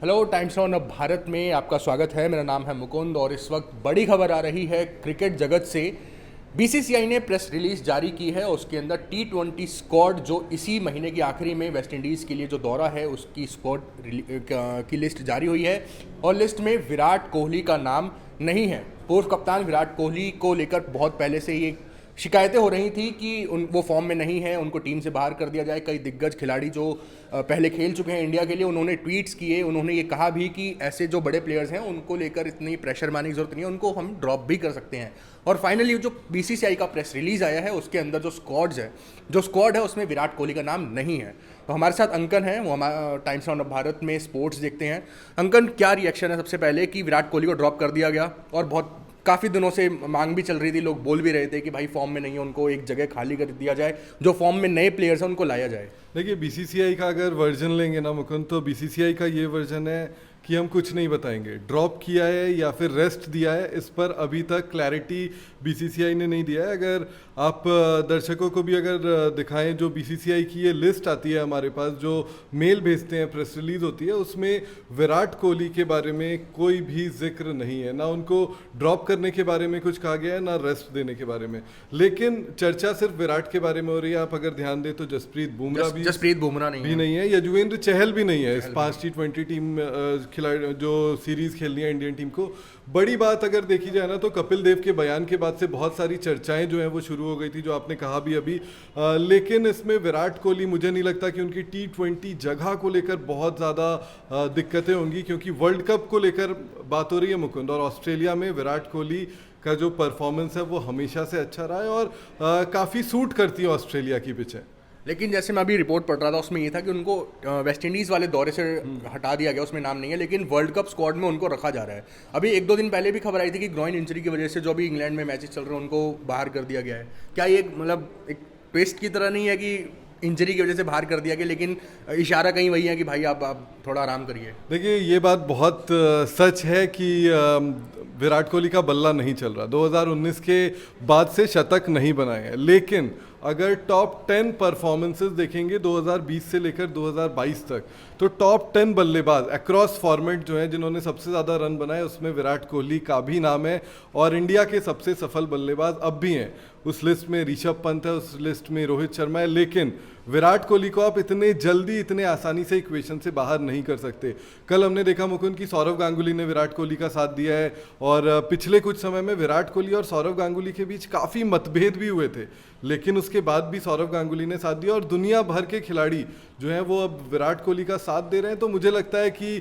Hello, times on Bharat में आपका स्वागत है। मेरा नाम है मुकुंद और इस वक्त बड़ी खबर आ रही है क्रिकेट जगत से। बीसीसीआई ने प्रेस रिलीज जारी की है। उसके अंदर T20 स्क्वाड जो इसी महीने की आखिरी में वेस्ट इंडीज़ के लिए जो दौरा है उसकी स्क्वाड की लिस्ट जारी हुई है और लिस्ट में विराट कोहली का नाम नहीं है। पूर्व कप्तान विराट कोहली को लेकर बहुत पहले से ही शिकायतें हो रही थी कि वो फॉर्म में नहीं है, उनको टीम से बाहर कर दिया जाए। कई दिग्गज खिलाड़ी जो पहले खेल चुके हैं इंडिया के लिए, उन्होंने ट्वीट्स किए, उन्होंने ये कहा भी कि ऐसे जो बड़े प्लेयर्स हैं उनको लेकर इतनी प्रेशर मारने की जरूरत नहीं है, उनको हम ड्रॉप भी कर सकते हैं। और फाइनली जो बीसीसीआई का प्रेस रिलीज आया है उसके अंदर जो स्क्वाड है उसमें विराट कोहली का नाम नहीं है। तो हमारे साथ अंकन है, वो हमारा टाइम्स ऑफ भारत में स्पोर्ट्स देखते हैं। अंकन, क्या रिएक्शन है सबसे पहले कि विराट कोहली को ड्रॉप कर दिया गया और बहुत काफ़ी दिनों से मांग भी चल रही थी, लोग बोल भी रहे थे कि भाई फॉर्म में नहीं है, उनको एक जगह खाली कर दिया जाए, जो फॉर्म में नए प्लेयर्स हैं उनको लाया जाए। देखिए, बीसीसीआई का अगर वर्जन लेंगे ना मुकुंद, तो बीसीसीआई का ये वर्जन है कि हम कुछ नहीं बताएंगे। ड्रॉप किया है या फिर रेस्ट दिया है, इस पर अभी तक क्लैरिटी बीसीसीआई ने नहीं दिया है। अगर आप दर्शकों को भी अगर दिखाएं, जो बीसीसीआई की ये लिस्ट आती है हमारे पास, जो मेल भेजते हैं, प्रेस रिलीज होती है, उसमें विराट कोहली के बारे में कोई भी जिक्र नहीं है। ना उनको ड्रॉप करने के बारे में कुछ कहा गया है, ना रेस्ट देने के बारे में। लेकिन चर्चा सिर्फ विराट के बारे में हो रही है। आप अगर ध्यान दें तो जसप्रीत बुमराह नहीं है, युजवेंद्र चहल भी नहीं है इस 5 T20 टीम खिलाड़ी जो सीरीज खेलनी है इंडियन टीम को। बड़ी बात अगर देखी जाए ना, तो कपिल देव के बयान के बाद से बहुत सारी चर्चाएं जो हैं वो शुरू हो गई थी, जो आपने कहा भी अभी। लेकिन इसमें विराट कोहली, मुझे नहीं लगता कि उनकी T20 जगह को लेकर बहुत ज़्यादा दिक्कतें होंगी, क्योंकि वर्ल्ड कप को लेकर बात हो रही है मुकुंद, और ऑस्ट्रेलिया में विराट कोहली का जो परफॉर्मेंस है वो हमेशा से अच्छा रहा है और काफ़ी सूट करती है ऑस्ट्रेलिया की पिचें। लेकिन जैसे मैं अभी रिपोर्ट पढ़ रहा था उसमें ये था कि उनको वेस्ट इंडीज़ वाले दौरे से हटा दिया गया, उसमें नाम नहीं है, लेकिन वर्ल्ड कप स्क्वाड में उनको रखा जा रहा है। अभी 1-2 दिन पहले भी खबर आई थी कि ग्रॉइन इंजरी की वजह से जो अभी इंग्लैंड में मैचेस चल रहे हैं उनको बाहर कर दिया गया है। क्या ये मतलब एक ट्विस्ट की तरह नहीं है कि इंजरी की वजह से बाहर कर दिया गया, लेकिन इशारा कहीं वही है कि भाई आप थोड़ा आराम करिए? देखिए, ये बात बहुत सच है कि विराट कोहली का बल्ला नहीं चल रहा। 2019 के बाद से शतक नहीं बनाए हैं, लेकिन अगर टॉप 10 परफॉर्मेंसेस देखेंगे 2020 से लेकर 2022 तक, तो टॉप 10 बल्लेबाज अक्रॉस फॉर्मेट जो है जिन्होंने सबसे ज़्यादा रन बनाए, उसमें विराट कोहली का भी नाम है। और इंडिया के सबसे सफल बल्लेबाज अब भी हैं उस लिस्ट में। ऋषभ पंत है, उस लिस्ट में रोहित शर्मा है। लेकिन विराट कोहली को आप इतने जल्दी, इतने आसानी से इक्वेशन से बाहर नहीं कर सकते। कल हमने देखा मुकुंद कि सौरव गांगुली ने विराट कोहली का साथ दिया है, और पिछले कुछ समय में विराट कोहली और सौरव गांगुली के बीच काफ़ी मतभेद भी हुए थे, लेकिन उसके बाद भी सौरव गांगुली ने साथ दिया, और दुनिया भर के खिलाड़ी जो हैं वो अब विराट कोहली का साथ दे रहे हैं। तो मुझे लगता है कि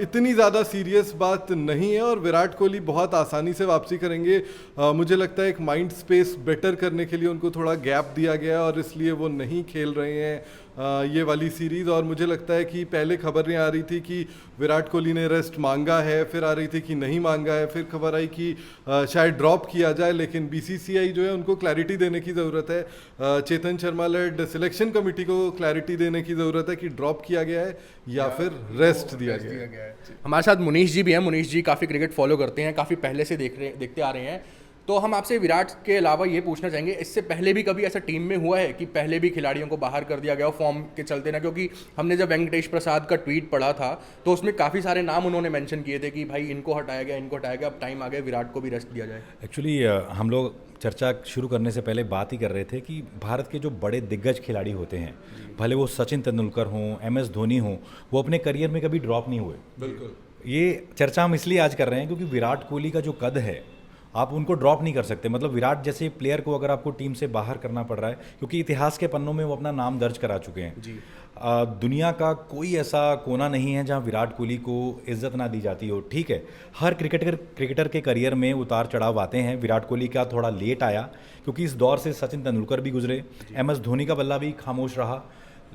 इतनी ज़्यादा सीरियस बात नहीं है, और विराट कोहली बहुत आसानी से वापसी करेंगे। मुझे लगता है एक माइंड स्पेस बेटर करने के लिए उनको थोड़ा गैप दिया गया, और इसलिए वो नहीं खेल रहे हैं ये वाली सीरीज़। और मुझे लगता है कि पहले खबरें आ रही थी कि विराट कोहली ने रेस्ट मांगा है, फिर आ रही थी कि नहीं मांगा है, फिर खबर आई कि शायद ड्रॉप किया जाए। लेकिन बीसीसीआई जो है उनको क्लैरिटी देने की ज़रूरत है। Chetan Sharma lead selection committee को क्लैरिटी देने की ज़रूरत है कि ड्रॉप किया गया है या फिर रेस्ट दिया गया है। हमारे साथ मुनीश जी भी हैं। मुनीश जी काफ़ी क्रिकेट फॉलो करते हैं, काफ़ी पहले से देखते आ रहे हैं। तो हम आपसे विराट के अलावा ये पूछना चाहेंगे, इससे पहले भी कभी ऐसा टीम में हुआ है कि पहले भी खिलाड़ियों को बाहर कर दिया गया फॉर्म के चलते ना? क्योंकि हमने जब वेंकटेश प्रसाद का ट्वीट पढ़ा था तो उसमें काफ़ी सारे नाम उन्होंने मेंशन किए थे कि भाई इनको हटाया गया, इनको हटाया गया, अब टाइम आ गया विराट को भी रेस्ट दिया जाए। एक्चुअली हम लोग चर्चा शुरू करने से पहले बात ही कर रहे थे कि भारत के जो बड़े दिग्गज खिलाड़ी होते हैं, भले वो सचिन तेंदुलकर हों, MS धोनी हों, वो अपने करियर में कभी ड्रॉप नहीं हुए। बिल्कुल, ये चर्चा हम इसलिए आज कर रहे हैं क्योंकि विराट कोहली का जो कद है, आप उनको ड्रॉप नहीं कर सकते। मतलब विराट जैसे प्लेयर को अगर आपको टीम से बाहर करना पड़ रहा है, क्योंकि इतिहास के पन्नों में वो अपना नाम दर्ज करा चुके हैं जी। दुनिया का कोई ऐसा कोना नहीं है जहां विराट कोहली को इज्जत ना दी जाती हो। ठीक है, हर क्रिकेटर के करियर में उतार चढ़ाव आते हैं। विराट कोहली का थोड़ा लेट आया क्योंकि इस दौर से सचिन तेंदुलकर भी गुजरे, MS धोनी का बल्ला भी खामोश रहा,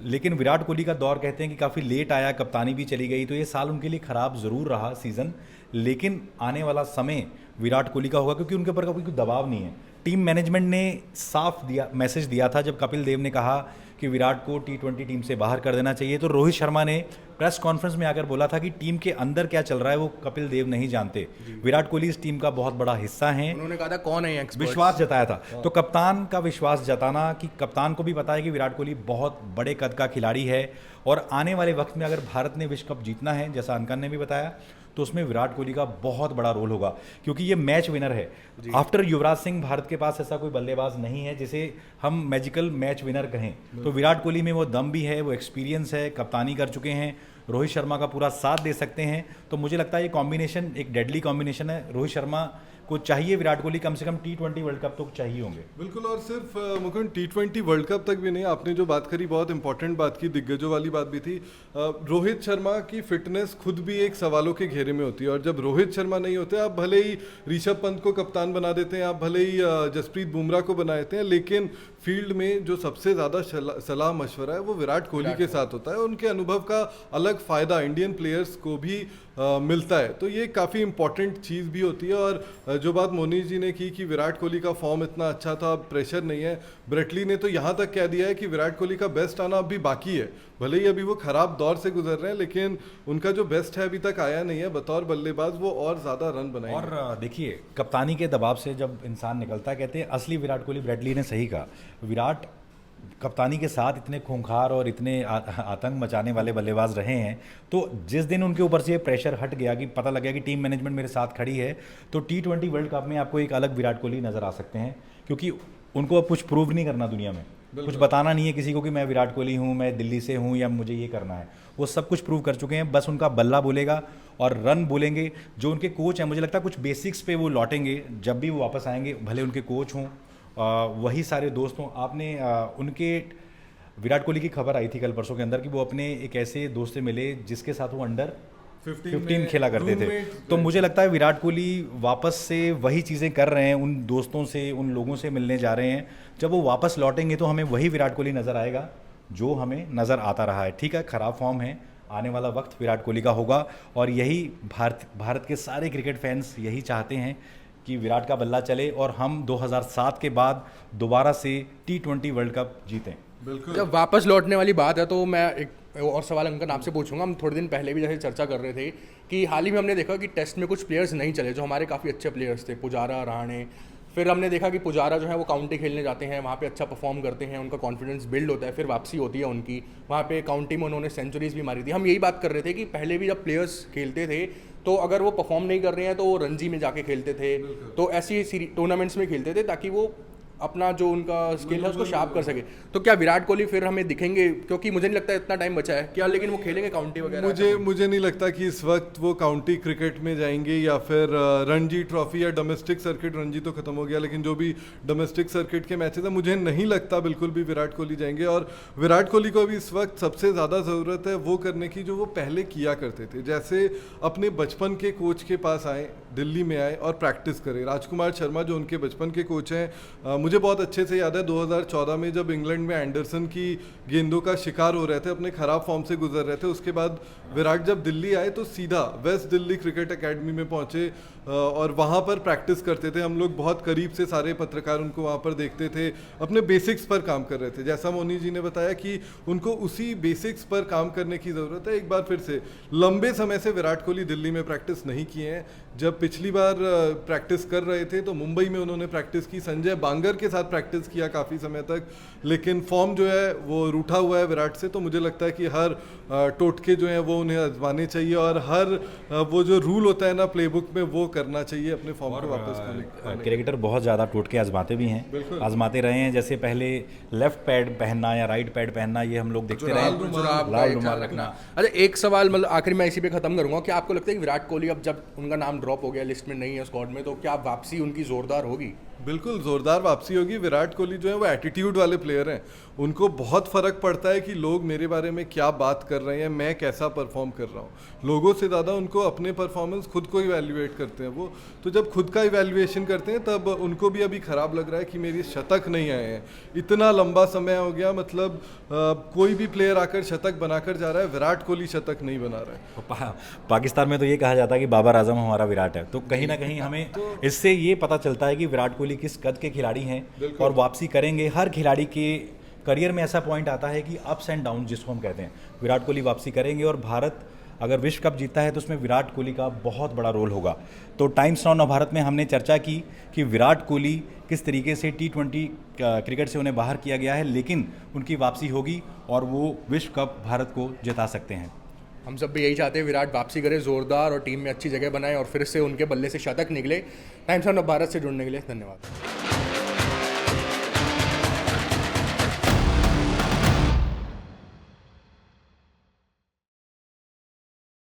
लेकिन विराट कोहली का दौर कहते हैं कि काफ़ी लेट आया, कप्तानी भी चली गई, तो ये साल उनके लिए ख़राब ज़रूर रहा सीज़न। लेकिन आने वाला समय विराट कोहली का होगा क्योंकि उनके ऊपर कोई दबाव नहीं है। टीम मैनेजमेंट ने साफ मैसेज दिया था जब कपिल देव ने कहा कि विराट को T20 टीम से बाहर कर देना चाहिए, तो रोहित शर्मा ने प्रेस कॉन्फ्रेंस में आकर बोला था कि टीम के अंदर क्या चल रहा है वो कपिल देव नहीं जानते, विराट कोहली इस टीम का बहुत बड़ा हिस्सा है। उन्होंने कहा था कौन है एक्सपर्ट, विश्वास जताया था। तो कप्तान का विश्वास जताना कि कप्तान को भी पता है कि विराट कोहली बहुत बड़े कद का खिलाड़ी है और आने वाले वक्त में अगर भारत ने विश्व कप जीतना है, जैसा अनकन ने भी बताया, तो उसमें विराट कोहली का बहुत बड़ा रोल होगा, क्योंकि ये मैच विनर है। आफ्टर युवराज सिंह भारत के पास ऐसा कोई बल्लेबाज नहीं है जिसे हम मैजिकल मैच विनर कहें। तो विराट कोहली में वो दम भी है, वो एक्सपीरियंस है, कप्तानी कर चुके हैं, रोहित शर्मा का पूरा साथ दे सकते हैं। तो मुझे लगता है ये कॉम्बिनेशन एक डेडली कॉम्बिनेशन है। रोहित शर्मा को चाहिए विराट कोहली कम से कम T20 वर्ल्ड कप तो चाहिए होंगे। बिल्कुल, और सिर्फ मुकुंद T20 वर्ल्ड कप तक भी नहीं, आपने जो बात करी बहुत इंपॉर्टेंट बात की, दिग्गजों वाली बात भी थी। रोहित शर्मा की फिटनेस खुद भी एक सवालों के घेरे में होती है, और जब रोहित शर्मा नहीं होते, आप भले ही ऋषभ पंत को कप्तान बना देते हैं, आप भले ही जसप्रीत बुमराह को बना देते हैं, लेकिन फील्ड में जो सबसे ज़्यादा सलाह मशवरा है वो विराट कोहली के साथ होता है। उनके अनुभव का अलग फ़ायदा इंडियन प्लेयर्स को भी मिलता है, तो ये काफ़ी इंपॉर्टेंट चीज़ भी होती है। और जो बात मोनी जी ने की कि विराट कोहली का फॉर्म इतना अच्छा था, अब प्रेशर नहीं है, ब्रेटली ने तो यहाँ तक कह दिया है कि विराट कोहली का बेस्ट आना अभी बाकी है। भले ही अभी वो ख़राब दौर से गुजर रहे हैं, लेकिन उनका जो बेस्ट है अभी तक आया नहीं है। बतौर बल्लेबाज वो और ज़्यादा रन बनाएंगे। और देखिए, कप्तानी के दबाव से जब इंसान निकलता है, कहते हैं असली विराट कोहली, ब्रेटली ने सही कहा, विराट कप्तानी के साथ इतने खूंखार और इतने आतंक मचाने वाले बल्लेबाज रहे हैं, तो जिस दिन उनके ऊपर से ये प्रेशर हट गया कि पता लग गया कि टीम मैनेजमेंट मेरे साथ खड़ी है, तो T20 वर्ल्ड कप में आपको एक अलग विराट कोहली नज़र आ सकते हैं, क्योंकि उनको अब कुछ प्रूव नहीं करना दुनिया में, कुछ बताना नहीं है किसी को कि मैं विराट कोहली हूँ, मैं दिल्ली से हूँ या मुझे ये करना है। वो सब कुछ प्रूव कर चुके हैं, बस उनका बल्ला बोलेगा और रन बोलेंगे। जो उनके कोच हैं, मुझे लगता है कुछ बेसिक्स पे वो लौटेंगे जब भी वो वापस आएंगे, भले उनके कोच हों, वही सारे दोस्त हों। आपने उनके विराट कोहली की खबर आई थी कल परसों के अंदर कि वो अपने एक ऐसे दोस्त से मिले जिसके साथ वो अंडर 15 खेला करते थे। तो मुझे लगता है विराट कोहली वापस से वही चीज़ें कर रहे हैं, उन दोस्तों से, उन लोगों से मिलने जा रहे हैं। जब वो वापस लौटेंगे तो हमें वही विराट कोहली नज़र आएगा जो हमें नज़र आता रहा है। ठीक है, ख़राब फॉर्म है, आने वाला वक्त विराट कोहली का होगा, और यही भारत के सारे क्रिकेट फैंस यही चाहते हैं कि विराट का बल्ला चले और हम 2007 के बाद दोबारा से T20 वर्ल्ड कप जीतें। बिल्कुल, जब वापस लौटने वाली बात है तो मैं एक और सवाल अंकन आपसे पूछूंगा। हम थोड़े दिन पहले भी जैसे चर्चा कर रहे थे कि हाल ही में हमने देखा कि टेस्ट में कुछ प्लेयर्स नहीं चले जो हमारे काफ़ी अच्छे प्लेयर्स थे, पुजारा, रहाणे। फिर हमने देखा कि पुजारा जो है वो काउंटी खेलने जाते हैं, वहाँ पे अच्छा परफॉर्म करते हैं, उनका कॉन्फिडेंस बिल्ड होता है, फिर वापसी होती है उनकी, वहाँ पे काउंटी में उन्होंने सेंचुरीज भी मारी थी। हम यही बात कर रहे थे कि पहले भी जब प्लेयर्स खेलते थे तो अगर वो परफॉर्म नहीं कर रहे हैं तो वो रणजी में जाके खेलते थे, तो ऐसी टूर्नामेंट्स में खेलते थे ताकि वो अपना जो उनका स्किल है उसको शार्प कर सके। तो क्या विराट कोहली फिर हमें दिखेंगे, क्योंकि मुझे नहीं लगता इतना टाइम बचा है क्या, लेकिन वो खेलेंगे काउंटी वगैरह? मुझे नहीं लगता कि इस वक्त वो काउंटी क्रिकेट में जाएंगे या फिर रणजी ट्रॉफी या डोमेस्टिक सर्किट। रणजी तो खत्म हो गया, लेकिन जो भी डोमेस्टिक सर्किट के मैचेस हैं, मुझे नहीं लगता बिल्कुल भी विराट कोहली जाएंगे। और विराट कोहली को अभी इस वक्त सबसे ज़्यादा ज़रूरत है वो करने की जो वो पहले किया करते थे, जैसे अपने बचपन के कोच के पास आए, दिल्ली में आए और प्रैक्टिस करें। राजकुमार शर्मा जो उनके बचपन के कोच हैं, मुझे बहुत अच्छे से याद है 2014 में जब इंग्लैंड में एंडरसन की गेंदों का शिकार हो रहे थे, अपने ख़राब फॉर्म से गुजर रहे थे, उसके बाद विराट जब दिल्ली आए तो सीधा वेस्ट दिल्ली क्रिकेट एकेडमी में पहुंचे और वहाँ पर प्रैक्टिस करते थे। हम लोग बहुत करीब से सारे पत्रकार उनको वहाँ पर देखते थे, अपने बेसिक्स पर काम कर रहे थे। जैसा मोनी जी ने बताया कि उनको उसी बेसिक्स पर काम करने की ज़रूरत है। एक बार फिर से लंबे समय से विराट कोहली दिल्ली में प्रैक्टिस नहीं किए हैं। जब पिछली बार प्रैक्टिस कर रहे थे तो मुंबई में उन्होंने प्रैक्टिस की, संजय बांगर के साथ प्रैक्टिस किया काफ़ी समय तक, लेकिन फॉर्म जो है वो रूठा हुआ है विराट से। तो मुझे लगता है कि हर टोटके जो हैं वो उन्हें आजमाने चाहिए और हर वो जो रूल होता है ना प्लेबुक में वो करना चाहिए अपने फॉर्म को वापस। क्रिकेटर बहुत ज़्यादा टोटके आजमाते भी हैं, आजमाते रहे हैं। जैसे पहले लेफ्ट पैड पहनना या राइट पैड पहनना, ये हम लोग देखते रहे, लाल रुमाल रखना। अच्छा, एक सवाल मतलब आखिर में इसी पे खत्म करूंगा, क्या आपको लगता है कि विराट कोहली अब जब उनका नाम ड्रॉप हो गया, लिस्ट में नहीं है स्क्वाड में, तो क्या वापसी उनकी जोरदार होगी? बिल्कुल ज़ोरदार वापसी होगी। विराट कोहली जो है वो एटीट्यूड वाले प्लेयर हैं, उनको बहुत फ़र्क पड़ता है कि लोग मेरे बारे में क्या बात कर रहे हैं, मैं कैसा परफॉर्म कर रहा हूँ। लोगों से ज़्यादा उनको अपने परफॉर्मेंस खुद को इवैल्यूएट करते हैं वो। तो जब खुद का इवैल्यूएशन करते हैं तब उनको भी अभी ख़राब लग रहा है कि मेरी शतक नहीं आए हैं। इतना लंबा समय हो गया, मतलब कोई भी प्लेयर आकर शतक बनाकर जा रहा है, विराट कोहली शतक नहीं बना रहा है। पाकिस्तान में तो ये कहा जाता है कि बाबर आजम हमारा विराट है, तो कहीं ना कहीं हमें इससे ये पता चलता है कि विराट कोहली किस कद के खिलाड़ी हैं और वापसी करेंगे। हर खिलाड़ी के करियर में ऐसा पॉइंट आता है कि अप्स एंड डाउन जिसको हम कहते हैं, विराट कोहली वापसी करेंगे और भारत अगर विश्व कप जीतता है तो उसमें विराट कोहली का बहुत बड़ा रोल होगा। तो टाइम्स नाउ भारत में हमने चर्चा की कि विराट कोहली किस तरीके से T20 क्रिकेट से उन्हें बाहर किया गया है, लेकिन उनकी वापसी होगी और वो विश्व कप भारत को जिता सकते हैं। हम सब भी यही चाहते हैं, विराट वापसी करे ज़ोरदार और टीम में अच्छी जगह बनाए और फिर से उनके बल्ले से शतक निकले। टाइम्स ऑफ भारत से जुड़ने के लिए धन्यवाद।